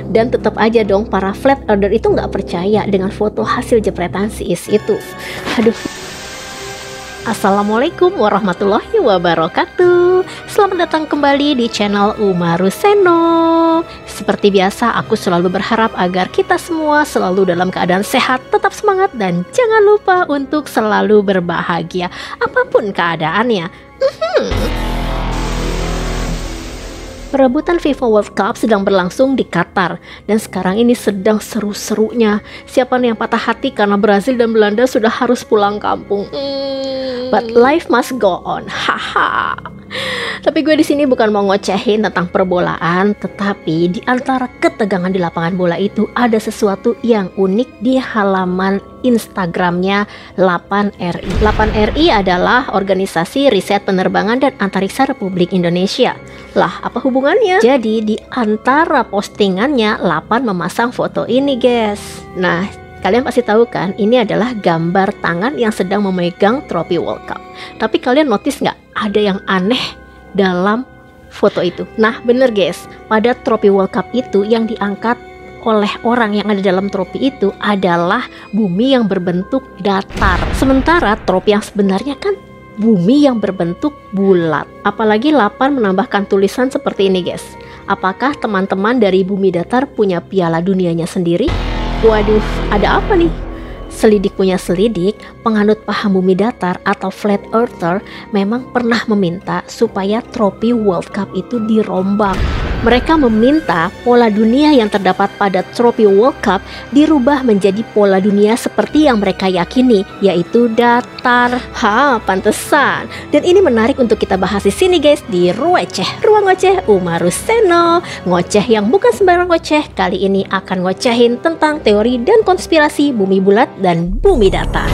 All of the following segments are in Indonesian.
Dan tetap aja dong para flat earther itu nggak percaya dengan foto hasil jepretan si Is itu. Aduh. Assalamualaikum warahmatullahi wabarakatuh. Selamat datang kembali di channel Umaru Seno. Seperti biasa, aku selalu berharap agar kita semua selalu dalam keadaan sehat, tetap semangat, dan jangan lupa untuk selalu berbahagia apapun keadaannya. Perebutan FIFA World Cup sedang berlangsung di Qatar, dan sekarang ini sedang seru-serunya. Siapa nih yang patah hati karena Brazil dan Belanda sudah harus pulang kampung? But life must go on, haha. Tapi gue di sini bukan mau ngocehin tentang perbolaan, tetapi di antara ketegangan di lapangan bola itu ada sesuatu yang unik di halaman Instagramnya 8RI. 8RI adalah organisasi riset penerbangan dan antariksa Republik Indonesia. Lah, apa hubungannya? Jadi di antara postingannya 8 memasang foto ini, guys. Nah, kalian pasti tahu kan, ini adalah gambar tangan yang sedang memegang trofi World Cup. Tapi kalian notice nggak ada yang aneh dalam foto itu? Nah, bener guys, pada trofi World Cup itu yang diangkat oleh orang yang ada dalam trofi itu adalah bumi yang berbentuk datar. Sementara trofi yang sebenarnya kan bumi yang berbentuk bulat. Apalagi 8 menambahkan tulisan seperti ini, guys. Apakah teman-teman dari bumi datar punya piala dunianya sendiri? Waduh, ada apa nih? Selidik punya selidik, penganut paham bumi datar atau flat earther memang pernah meminta supaya trofi World Cup itu dirombak. Mereka meminta pola dunia yang terdapat pada trofi World Cup dirubah menjadi pola dunia seperti yang mereka yakini, yaitu datar. Pantesan. Dan ini menarik untuk kita bahas di sini, guys, di Rueceh, Ruang Ngoceh Umaru Seno. Ngoceh yang bukan sembarang ngoceh. Kali ini akan ngocehin tentang teori dan konspirasi bumi bulat dan bumi datar.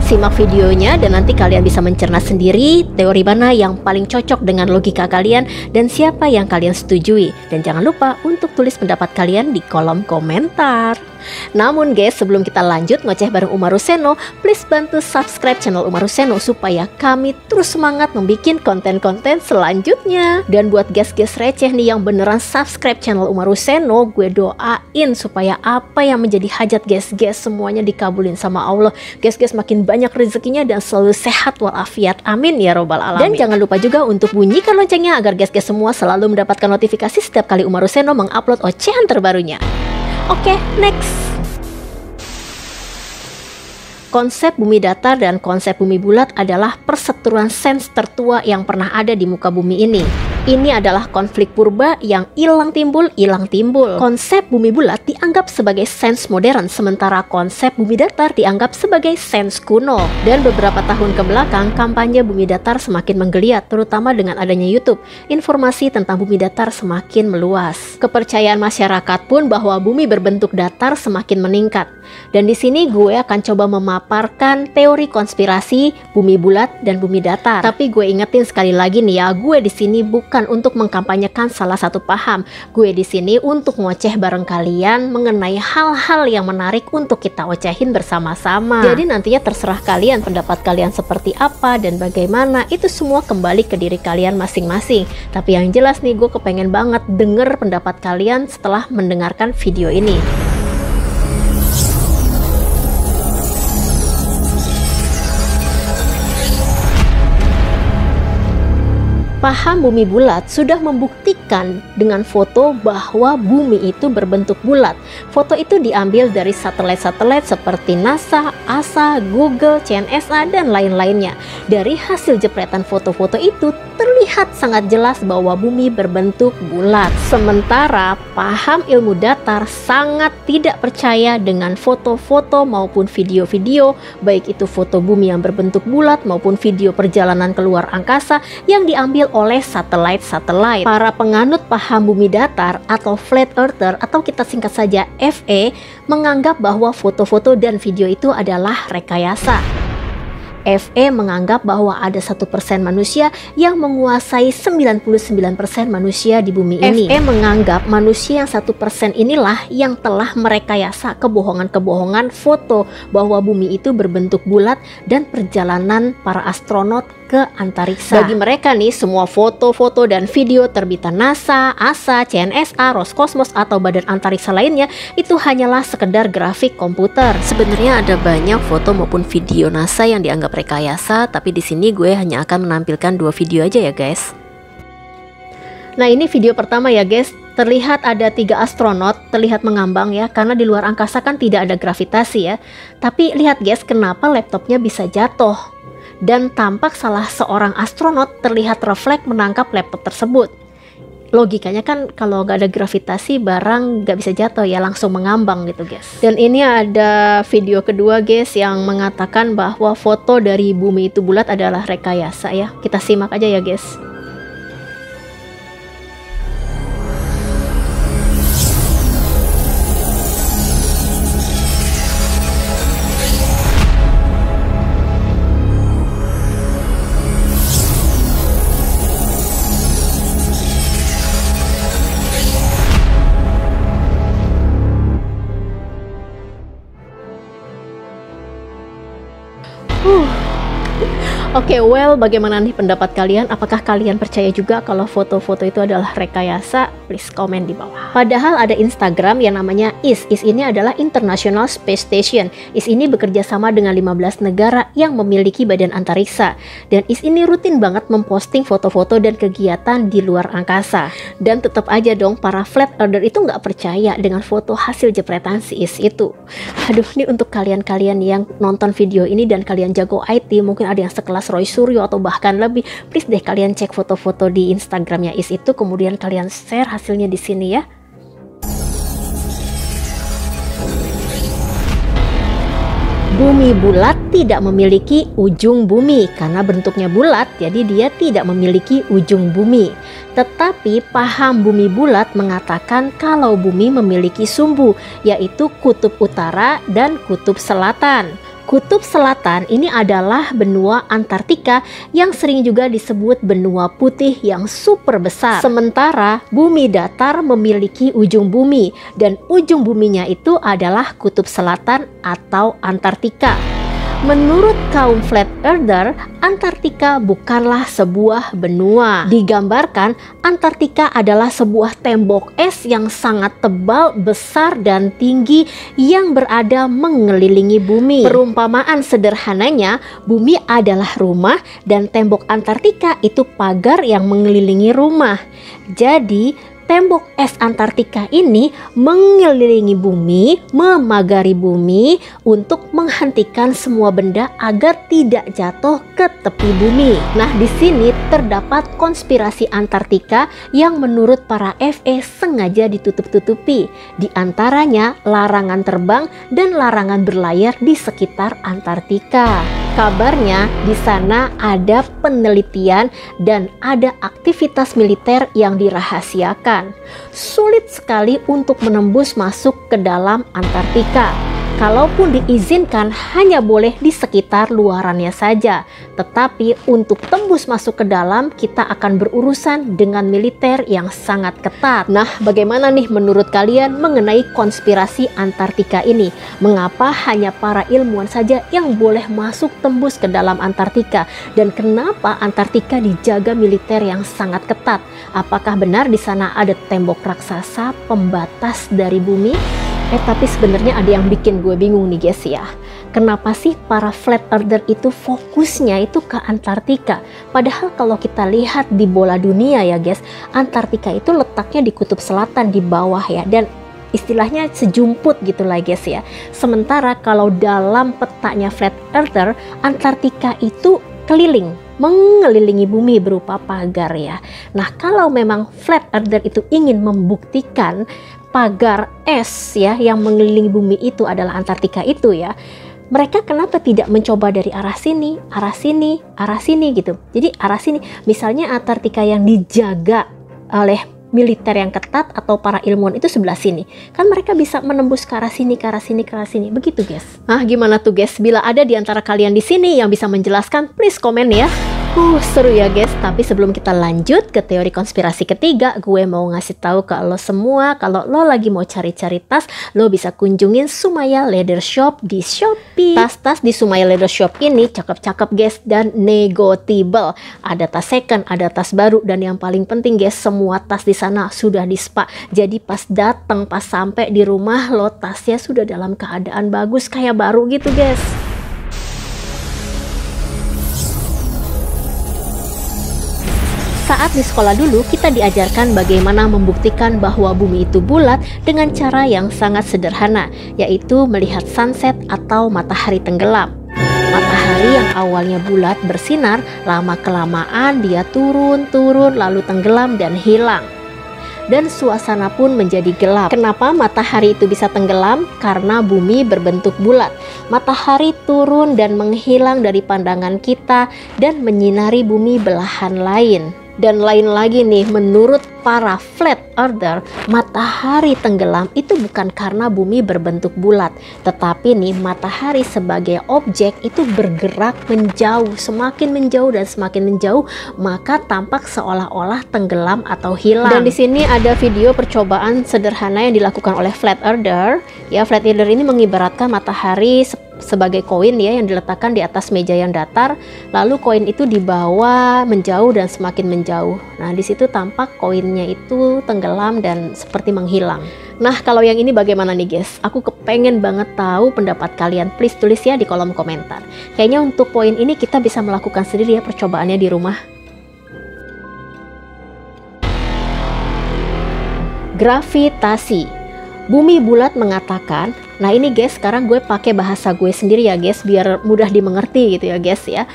Simak videonya dan nanti kalian bisa mencerna sendiri teori mana yang paling cocok dengan logika kalian dan siapa yang kalian setujui. Dan jangan lupa untuk tulis pendapat kalian di kolom komentar. Namun guys, sebelum kita lanjut ngoceh bareng Umaru Seno, please bantu subscribe channel Umaru Seno supaya kami terus semangat membuat konten-konten selanjutnya. Dan buat guys-guys receh nih yang beneran subscribe channel Umaru Seno, gue doain supaya apa yang menjadi hajat guys-guys semuanya dikabulin sama Allah. Guys-guys makin banyak rezekinya dan selalu sehat walafiat, amin ya robbal alamin. Dan jangan lupa juga untuk bunyikan loncengnya agar guys-guys semua selalu mendapatkan notifikasi setiap kali Umaru Seno mengupload ocehan terbarunya. Oke, next. Konsep bumi datar dan konsep bumi bulat adalah perseteruan sains tertua yang pernah ada di muka bumi ini. Ini adalah konflik purba yang hilang timbul. Konsep bumi bulat dianggap sebagai sains modern, sementara konsep bumi datar dianggap sebagai sains kuno. Dan beberapa tahun ke belakang, kampanye bumi datar semakin menggeliat, terutama dengan adanya YouTube. Informasi tentang bumi datar semakin meluas. Kepercayaan masyarakat pun bahwa bumi berbentuk datar semakin meningkat. Dan di sini gue akan coba memaparkan teori konspirasi bumi bulat dan bumi datar. Tapi gue ingetin sekali lagi nih ya, gue di sini bukan untuk mengkampanyekan salah satu paham. Gue di sini untuk ngoceh bareng kalian mengenai hal-hal yang menarik untuk kita ocehin bersama-sama. Jadi nantinya terserah kalian pendapat kalian seperti apa dan bagaimana. Itu semua kembali ke diri kalian masing-masing. Tapi yang jelas nih, gue kepengen banget denger pendapat kalian setelah mendengarkan video ini. Paham bumi bulat sudah membuktikan dengan foto bahwa bumi itu berbentuk bulat. Foto itu diambil dari satelit-satelit seperti NASA, ASA, Google, CNSA, dan lain-lainnya. Dari hasil jepretan foto-foto itu terlihat sangat jelas bahwa bumi berbentuk bulat. Sementara paham ilmu datar sangat tidak percaya dengan foto-foto maupun video-video, baik itu foto bumi yang berbentuk bulat maupun video perjalanan keluar angkasa yang diambil oleh satelit-satelit. Para penganut paham bumi datar atau flat earther atau kita singkat saja FE menganggap bahwa foto-foto dan video itu adalah rekayasa. FE menganggap bahwa ada 1% manusia yang menguasai 99% manusia di bumi ini. FE menganggap manusia yang 1% inilah yang telah merekayasa kebohongan-kebohongan foto bahwa bumi itu berbentuk bulat dan perjalanan para astronot ke antariksa. Bagi mereka nih, semua foto-foto dan video terbitan NASA, ASA, CNSA, Roskosmos atau badan antariksa lainnya itu hanyalah sekedar grafik komputer. Sebenarnya ada banyak foto maupun video NASA yang dianggap rekayasa, tapi di sini gue hanya akan menampilkan 2 video aja ya guys. Nah, ini video pertama ya guys. Terlihat ada 3 astronot terlihat mengambang ya, karena di luar angkasa kan tidak ada gravitasi ya. Tapi lihat guys, kenapa laptopnya bisa jatuh. Dan tampak salah seorang astronot terlihat refleks menangkap laptop tersebut. Logikanya kan kalau nggak ada gravitasi barang nggak bisa jatuh ya, langsung mengambang gitu guys. Dan ini ada video kedua guys yang mengatakan bahwa foto dari bumi itu bulat adalah rekayasa ya. Kita simak aja ya guys. Oke, well, bagaimana nih pendapat kalian? Apakah kalian percaya juga kalau foto-foto itu adalah rekayasa? Please komen di bawah. Padahal ada Instagram yang namanya IS. IS ini adalah International Space Station. IS ini bekerja sama dengan 15 negara yang memiliki badan antariksa. Dan IS ini rutin banget memposting foto-foto dan kegiatan di luar angkasa. Dan tetap aja dong, para flat earther itu nggak percaya dengan foto hasil jepretan si IS itu. Aduh, ini untuk kalian-kalian yang nonton video ini dan kalian jago IT, mungkin ada yang sekelas Roy Suryo atau bahkan lebih, please deh kalian cek foto-foto di Instagramnya IS itu, kemudian kalian share hasilnya di sini ya. Bumi bulat tidak memiliki ujung bumi. Karena bentuknya bulat, jadi dia tidak memiliki ujung bumi. Tetapi paham bumi bulat mengatakan kalau bumi memiliki sumbu, yaitu kutub utara dan kutub selatan. Kutub selatan ini adalah benua Antartika yang sering juga disebut benua putih yang super besar. Sementara bumi datar memiliki ujung bumi, dan ujung buminya itu adalah kutub selatan atau Antartika. Menurut kaum flat earther, Antartika bukanlah sebuah benua. Digambarkan, Antartika adalah sebuah tembok es yang sangat tebal, besar, dan tinggi yang berada mengelilingi bumi. Perumpamaan sederhananya, bumi adalah rumah dan tembok Antartika itu pagar yang mengelilingi rumah. Jadi, tembok es Antartika ini mengelilingi bumi, memagari bumi untuk menghentikan semua benda agar tidak jatuh ke tepi bumi. Nah, di sini terdapat konspirasi Antartika yang menurut para FE sengaja ditutup-tutupi. Di antaranya larangan terbang dan larangan berlayar di sekitar Antartika. Kabarnya di sana ada penelitian dan ada aktivitas militer yang dirahasiakan. Sulit sekali untuk menembus masuk ke dalam Antartika. Kalaupun diizinkan hanya boleh di sekitar luarannya saja. Tetapi untuk tembus masuk ke dalam kita akan berurusan dengan militer yang sangat ketat. Nah, bagaimana nih menurut kalian mengenai konspirasi Antartika ini? Mengapa hanya para ilmuwan saja yang boleh masuk tembus ke dalam Antartika? Dan kenapa Antartika dijaga militer yang sangat ketat? Apakah benar di sana ada tembok raksasa pembatas dari bumi? Tapi sebenarnya ada yang bikin gue bingung nih guys ya. Kenapa sih para flat earther itu fokusnya itu ke Antartika? Padahal kalau kita lihat di bola dunia ya guys, Antartika itu letaknya di kutub selatan di bawah ya. Dan istilahnya sejumput gitu lah guys ya. Sementara kalau dalam petanya flat earther, Antartika itu keliling, mengelilingi bumi berupa pagar ya. Nah, kalau memang flat earther itu ingin membuktikan pagar es ya yang mengelilingi bumi itu adalah Antartika itu ya, mereka kenapa tidak mencoba dari arah sini, arah sini, arah sini gitu. Jadi arah sini, misalnya Antartika yang dijaga oleh militer yang ketat atau para ilmuwan itu sebelah sini. Kan mereka bisa menembus ke arah sini, ke arah sini, ke arah sini. Begitu guys. Nah gimana tuh guys? Bila ada di antara kalian di sini yang bisa menjelaskan, please komen ya. Seru ya guys. Tapi sebelum kita lanjut ke teori konspirasi ketiga, gue mau ngasih tahu ke lo semua, kalau lo lagi mau cari-cari tas, lo bisa kunjungin Sumaya Leather Shop di Shopee. Tas-tas di Sumaya Leather Shop ini cakep-cakep guys dan negotiable. Ada tas second, ada tas baru, dan yang paling penting guys, semua tas di sana sudah di spa. Jadi pas datang, pas sampai di rumah lo, tasnya sudah dalam keadaan bagus kayak baru gitu guys. Saat di sekolah dulu, kita diajarkan bagaimana membuktikan bahwa bumi itu bulat dengan cara yang sangat sederhana, yaitu melihat sunset atau matahari tenggelam. Matahari yang awalnya bulat bersinar, lama-kelamaan dia turun, lalu tenggelam dan hilang. Dan suasana pun menjadi gelap. Kenapa matahari itu bisa tenggelam? Karena bumi berbentuk bulat. Matahari turun dan menghilang dari pandangan kita dan menyinari bumi belahan lain. Dan lain lagi nih, menurut para flat earther, matahari tenggelam itu bukan karena bumi berbentuk bulat, tetapi nih matahari sebagai objek itu bergerak menjauh, semakin menjauh dan semakin menjauh, maka tampak seolah-olah tenggelam atau hilang. Dan di sini ada video percobaan sederhana yang dilakukan oleh flat earther. Ya, flat earther ini mengibaratkan matahari sebagai koin ya, yang diletakkan di atas meja yang datar, lalu koin itu dibawa menjauh dan semakin menjauh. Nah di situ tampak koinnya itu tenggelam dan seperti menghilang. Nah kalau yang ini bagaimana nih guys? Aku kepengen banget tahu pendapat kalian. Please tulis ya di kolom komentar. Kayaknya untuk poin ini kita bisa melakukan sendiri ya percobaannya di rumah. Gravitasi. Bumi bulat mengatakan, nah ini guys, sekarang gue pakai bahasa gue sendiri ya guys, biar mudah dimengerti gitu ya guys ya.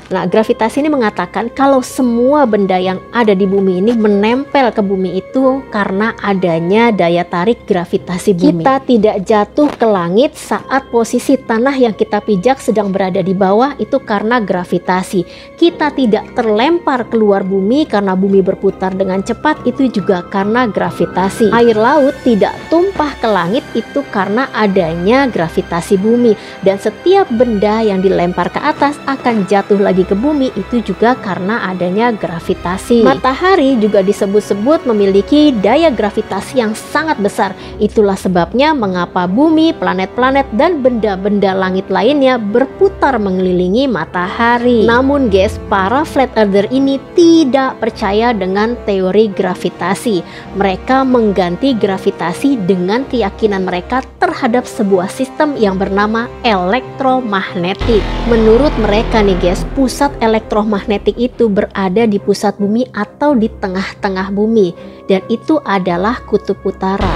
Nah, gravitasi ini mengatakan kalau semua benda yang ada di bumi ini menempel ke bumi itu karena adanya daya tarik gravitasi bumi. Kita tidak jatuh ke langit saat posisi tanah yang kita pijak sedang berada di bawah, itu karena gravitasi. Kita tidak terlempar keluar bumi karena bumi berputar dengan cepat, itu juga karena gravitasi. Air laut tidak tumpah ke langit, itu karena adanya gravitasi bumi. Dan setiap benda yang dilempar ke atas akan jatuh lagi ke bumi, itu juga karena adanya gravitasi. Matahari juga disebut-sebut memiliki daya gravitasi yang sangat besar. Itulah sebabnya mengapa bumi, planet-planet, dan benda-benda langit lainnya berputar mengelilingi matahari. Namun guys, para flat earther ini tidak percaya dengan teori gravitasi. Mereka mengganti gravitasi dengan keyakinan mereka terhadap sebuah sistem yang bernama elektromagnetik. Menurut mereka nih guys, pusat elektromagnetik itu berada di pusat bumi atau di tengah-tengah bumi, dan itu adalah kutub utara.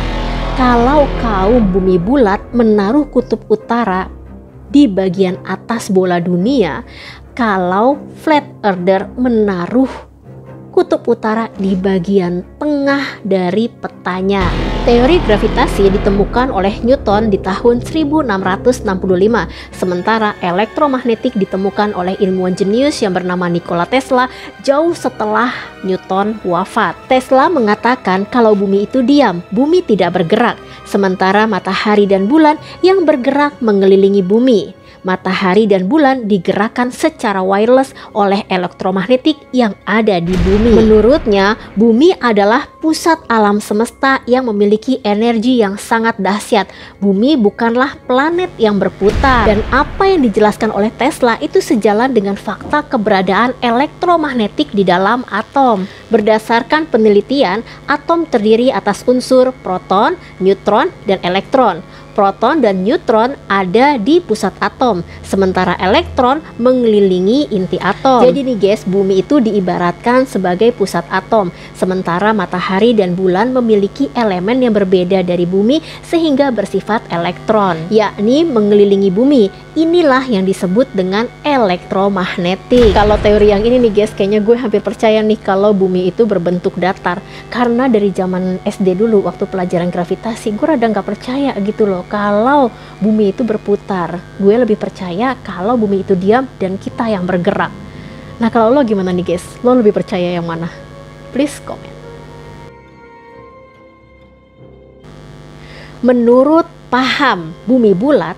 Kalau kaum bumi bulat menaruh kutub utara di bagian atas bola dunia, kalau flat earther menaruh kutub utara di bagian tengah dari petanya. Teori gravitasi ditemukan oleh Newton di tahun 1665, sementara elektromagnetik ditemukan oleh ilmuwan jenius yang bernama Nikola Tesla jauh setelah Newton wafat. Tesla mengatakan kalau bumi itu diam, bumi tidak bergerak, sementara matahari dan bulan yang bergerak mengelilingi bumi. Matahari dan bulan digerakkan secara wireless oleh elektromagnetik yang ada di bumi. Menurutnya, bumi adalah pusat alam semesta yang memiliki energi yang sangat dahsyat. Bumi bukanlah planet yang berputar. Dan apa yang dijelaskan oleh Tesla itu sejalan dengan fakta keberadaan elektromagnetik di dalam atom. Berdasarkan penelitian, atom terdiri atas unsur proton, neutron, dan elektron. Proton dan neutron ada di pusat atom, sementara elektron mengelilingi inti atom. Jadi nih guys, bumi itu diibaratkan sebagai pusat atom, sementara matahari dan bulan memiliki elemen yang berbeda dari bumi sehingga bersifat elektron, yakni mengelilingi bumi. Inilah yang disebut dengan elektromagnetik. Kalau teori yang ini nih guys, kayaknya gue hampir percaya nih kalau bumi itu berbentuk datar. Karena dari zaman SD dulu waktu pelajaran gravitasi, gue rada nggak percaya gitu loh kalau bumi itu berputar. Gue lebih percaya kalau bumi itu diam dan kita yang bergerak. Nah kalau lo gimana nih guys? Lo lebih percaya yang mana? Please comment. Menurut paham bumi bulat,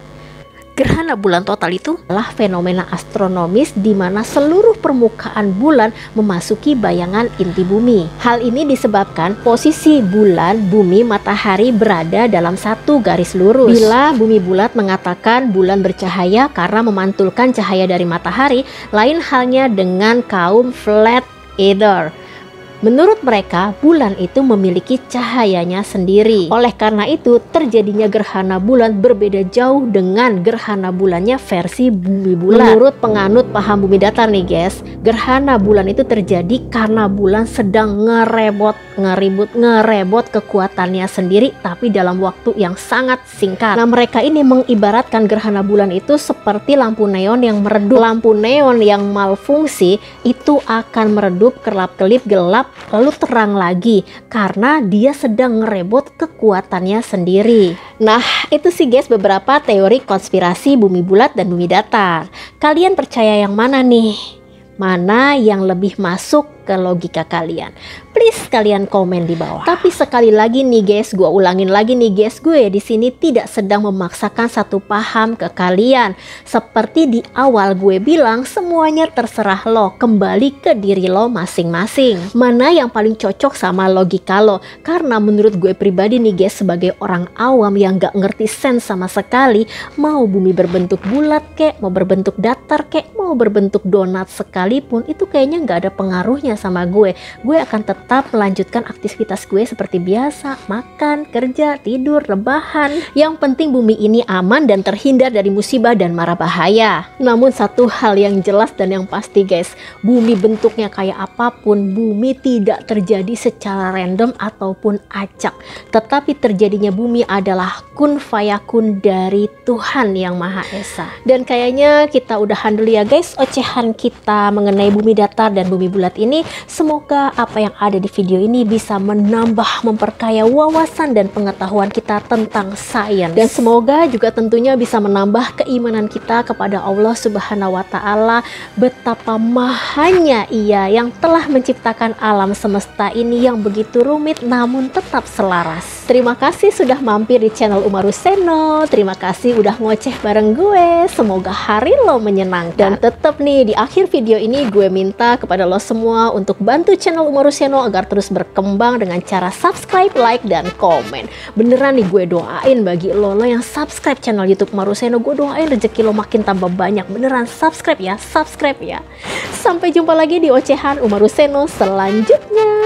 gerhana bulan total itu adalah fenomena astronomis di mana seluruh permukaan bulan memasuki bayangan inti bumi. Hal ini disebabkan posisi bulan, bumi, matahari berada dalam satu garis lurus. Bila bumi bulat mengatakan bulan bercahaya karena memantulkan cahaya dari matahari, lain halnya dengan kaum flat earther. Menurut mereka, bulan itu memiliki cahayanya sendiri. Oleh karena itu, terjadinya gerhana bulan berbeda jauh dengan gerhana bulannya versi bumi bulat. Menurut penganut paham bumi datar nih guys, gerhana bulan itu terjadi karena bulan sedang ngerebot kekuatannya sendiri, tapi dalam waktu yang sangat singkat. Nah, mereka ini mengibaratkan gerhana bulan itu seperti lampu neon yang meredup. Lampu neon yang malfungsi itu akan meredup, kelap-kelip, gelap, lalu terang lagi karena dia sedang ngerebot kekuatannya sendiri. Nah, itu sih guys beberapa teori konspirasi bumi bulat dan bumi datar. Kalian percaya yang mana nih? Mana yang lebih masuk ke logika kalian? Please kalian komen di bawah. Tapi sekali lagi nih guys, gue ulangin lagi nih guys, gue di sini tidak sedang memaksakan satu paham ke kalian. Seperti di awal gue bilang, semuanya terserah lo, kembali ke diri lo masing-masing. Mana yang paling cocok sama logika lo? Karena menurut gue pribadi nih guys, sebagai orang awam yang gak ngerti sense sama sekali, mau bumi berbentuk bulat kek, mau berbentuk datar kek, mau berbentuk donat sekalipun, itu kayaknya gak ada pengaruhnya sama gue. Gue akan tetap melanjutkan aktivitas gue seperti biasa, makan, kerja, tidur, rebahan. Yang penting bumi ini aman dan terhindar dari musibah dan mara bahaya. Namun satu hal yang jelas dan yang pasti guys, bumi bentuknya kayak apapun, bumi tidak terjadi secara random ataupun acak. Tetapi terjadinya bumi adalah kun fayakun dari Tuhan Yang Maha Esa. Dan kayaknya kita udahan dulu ya guys ocehan kita mengenai bumi datar dan bumi bulat ini. Semoga apa yang ada di video ini bisa menambah, memperkaya wawasan dan pengetahuan kita tentang sains. Dan semoga juga tentunya bisa menambah keimanan kita kepada Allah Subhanahu wa Ta'ala, betapa mahanya Ia yang telah menciptakan alam semesta ini yang begitu rumit namun tetap selaras. Terima kasih sudah mampir di channel Umarus Seno. Terima kasih udah ngoceh bareng gue. Semoga hari lo menyenangkan. Dan tetap nih di akhir video ini gue minta kepada lo semua untuk bantu channel Umarus Seno agar terus berkembang dengan cara subscribe, like, dan komen. Beneran nih gue doain bagi lo yang subscribe channel YouTube Umarus Seno, gue doain rezeki lo makin tambah banyak. Beneran subscribe ya, subscribe ya. Sampai jumpa lagi di ocehan Umarus Seno selanjutnya.